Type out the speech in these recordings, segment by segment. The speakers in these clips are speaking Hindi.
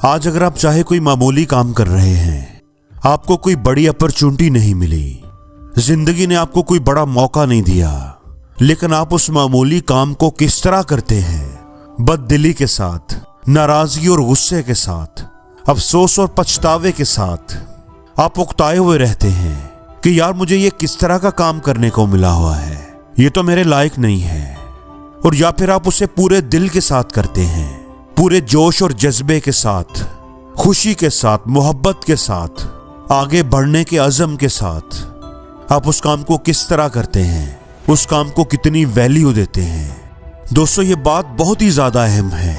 आज अगर आप चाहे कोई मामूली काम कर रहे हैं, आपको कोई बड़ी अपॉर्चुनिटी नहीं मिली, जिंदगी ने आपको कोई बड़ा मौका नहीं दिया, लेकिन आप उस मामूली काम को किस तरह करते हैं, बददिली के साथ, नाराजगी और गुस्से के साथ, अफसोस और पछतावे के साथ आप उकताए हुए रहते हैं कि यार मुझे ये किस तरह का काम करने को मिला हुआ है, ये तो मेरे लायक नहीं है। और या फिर आप उसे पूरे दिल के साथ करते हैं, पूरे जोश और जज्बे के साथ, खुशी के साथ, मोहब्बत के साथ, आगे बढ़ने के अज़म के साथ आप उस काम को किस तरह करते हैं, उस काम को कितनी वैल्यू देते हैं। दोस्तों, ये बात बहुत ही ज्यादा अहम है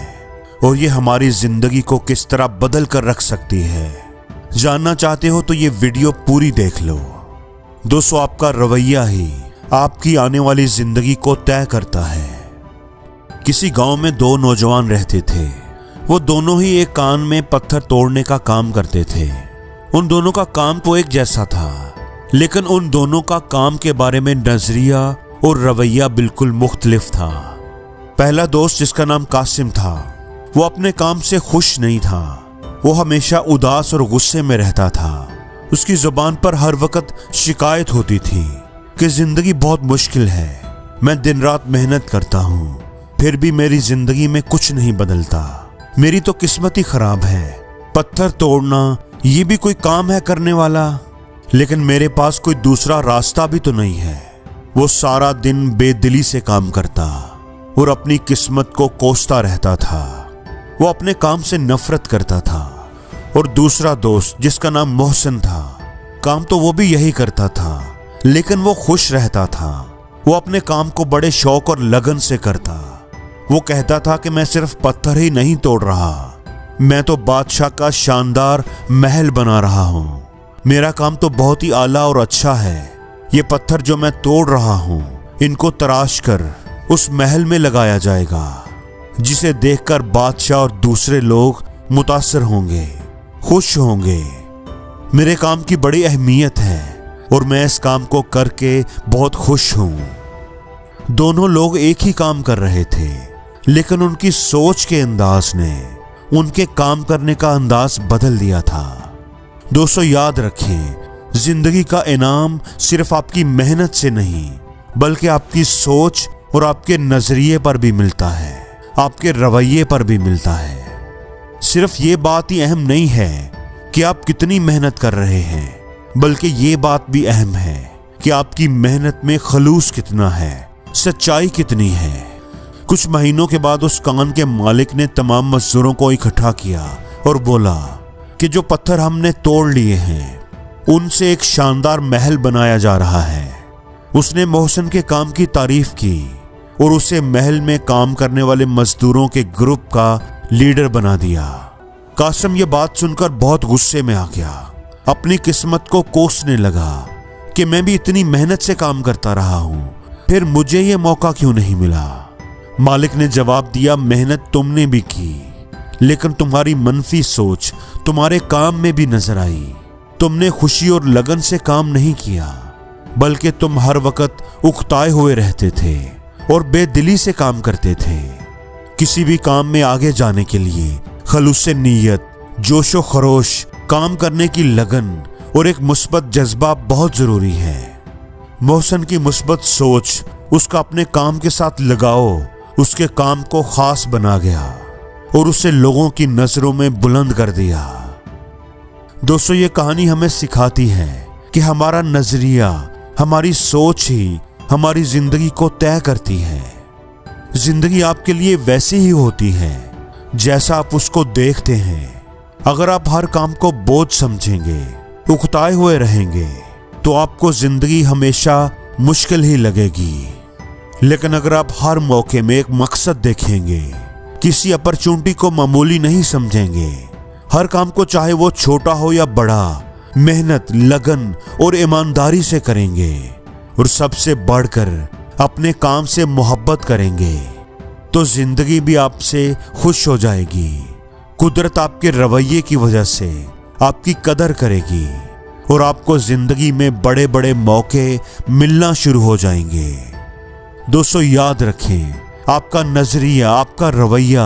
और ये हमारी जिंदगी को किस तरह बदल कर रख सकती है। जानना चाहते हो तो ये वीडियो पूरी देख लो। दोस्तों, आपका रवैया ही आपकी आने वाली जिंदगी को तय करता है। किसी गांव में दो नौजवान रहते थे। वो दोनों ही एक कान में पत्थर तोड़ने का काम करते थे। उन दोनों का काम तो एक जैसा था, लेकिन उन दोनों का काम के बारे में नजरिया और रवैया बिल्कुल मुख्तलिफ था। पहला दोस्त, जिसका नाम कासिम था, वो अपने काम से खुश नहीं था। वो हमेशा उदास और गुस्से में रहता था। उसकी जुबान पर हर वक्त शिकायत होती थी कि जिंदगी बहुत मुश्किल है, मैं दिन रात मेहनत करता हूँ, फिर भी मेरी जिंदगी में कुछ नहीं बदलता, मेरी तो किस्मत ही खराब है। पत्थर तोड़ना ये भी कोई काम है करने वाला, लेकिन मेरे पास कोई दूसरा रास्ता भी तो नहीं है। वो सारा दिन बेदिली से काम करता और अपनी किस्मत को कोसता रहता था। वो अपने काम से नफरत करता था। और दूसरा दोस्त, जिसका नाम मोहसिन था, काम तो वो भी यही करता था, लेकिन वो खुश रहता था। वो अपने काम को बड़े शौक और लगन से करता। वो कहता था कि मैं सिर्फ पत्थर ही नहीं तोड़ रहा, मैं तो बादशाह का शानदार महल बना रहा हूँ। मेरा काम तो बहुत ही आला और अच्छा है। ये पत्थर जो मैं तोड़ रहा हूँ, इनको तराश कर उस महल में लगाया जाएगा, जिसे देखकर बादशाह और दूसरे लोग मुतासर होंगे, खुश होंगे। मेरे काम की बड़ी अहमियत है और मैं इस काम को करके बहुत खुश हूँ। दोनों लोग एक ही काम कर रहे थे, लेकिन उनकी सोच के अंदाज ने उनके काम करने का अंदाज बदल दिया था। दोस्तों, याद रखें, जिंदगी का इनाम सिर्फ आपकी मेहनत से नहीं, बल्कि आपकी सोच और आपके नजरिए पर भी मिलता है, आपके रवैये पर भी मिलता है। सिर्फ ये बात ही अहम नहीं है कि आप कितनी मेहनत कर रहे हैं, बल्कि ये बात भी अहम है कि आपकी मेहनत में खलूस कितना है, सच्चाई कितनी है। कुछ महीनों के बाद उस कान के मालिक ने तमाम मजदूरों को इकट्ठा किया और बोला कि जो पत्थर हमने तोड़ लिए हैं, उनसे एक शानदार महल बनाया जा रहा है। उसने मोहसिन के काम की तारीफ की और उसे महल में काम करने वाले मजदूरों के ग्रुप का लीडर बना दिया। कासिम ये बात सुनकर बहुत गुस्से में आ गया। अपनी किस्मत को कोसने लगा कि मैं भी इतनी मेहनत से काम करता रहा हूं, फिर मुझे ये मौका क्यों नहीं मिला। मालिक ने जवाब दिया, मेहनत तुमने भी की, लेकिन तुम्हारी मनफी सोच तुम्हारे काम में भी नजर आई। तुमने खुशी और लगन से काम नहीं किया, बल्कि तुम हर वक्त उकताए हुए रहते थे और बेदिली से काम करते थे। किसी भी काम में आगे जाने के लिए खलूस नीयत, जोशो खरोश, काम करने की लगन और एक मुस्बत जज्बा बहुत जरूरी है। मोहसिन की मुस्बत सोच, उसका अपने काम के साथ लगाओ, उसके काम को खास बना गया और उसे लोगों की नजरों में बुलंद कर दिया। दोस्तों, ये कहानी हमें सिखाती है कि हमारा नजरिया, हमारी सोच ही हमारी जिंदगी को तय करती है। जिंदगी आपके लिए वैसी ही होती है जैसा आप उसको देखते हैं। अगर आप हर काम को बोझ समझेंगे, उकताए हुए रहेंगे, तो आपको जिंदगी हमेशा मुश्किल ही लगेगी। लेकिन अगर आप हर मौके में एक मकसद देखेंगे, किसी अपॉर्चुनिटी को मामूली नहीं समझेंगे, हर काम को चाहे वो छोटा हो या बड़ा, मेहनत, लगन और ईमानदारी से करेंगे और सबसे बढ़कर अपने काम से मोहब्बत करेंगे, तो जिंदगी भी आपसे खुश हो जाएगी। कुदरत आपके रवैये की वजह से आपकी कदर करेगी और आपको जिंदगी में बड़े बड़े मौके मिलना शुरू हो जाएंगे। दोस्तों, याद रखें, आपका नजरिया, आपका रवैया,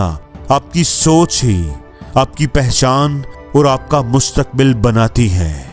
आपकी सोच ही आपकी पहचान और आपका मुस्तकबिल बनाती है।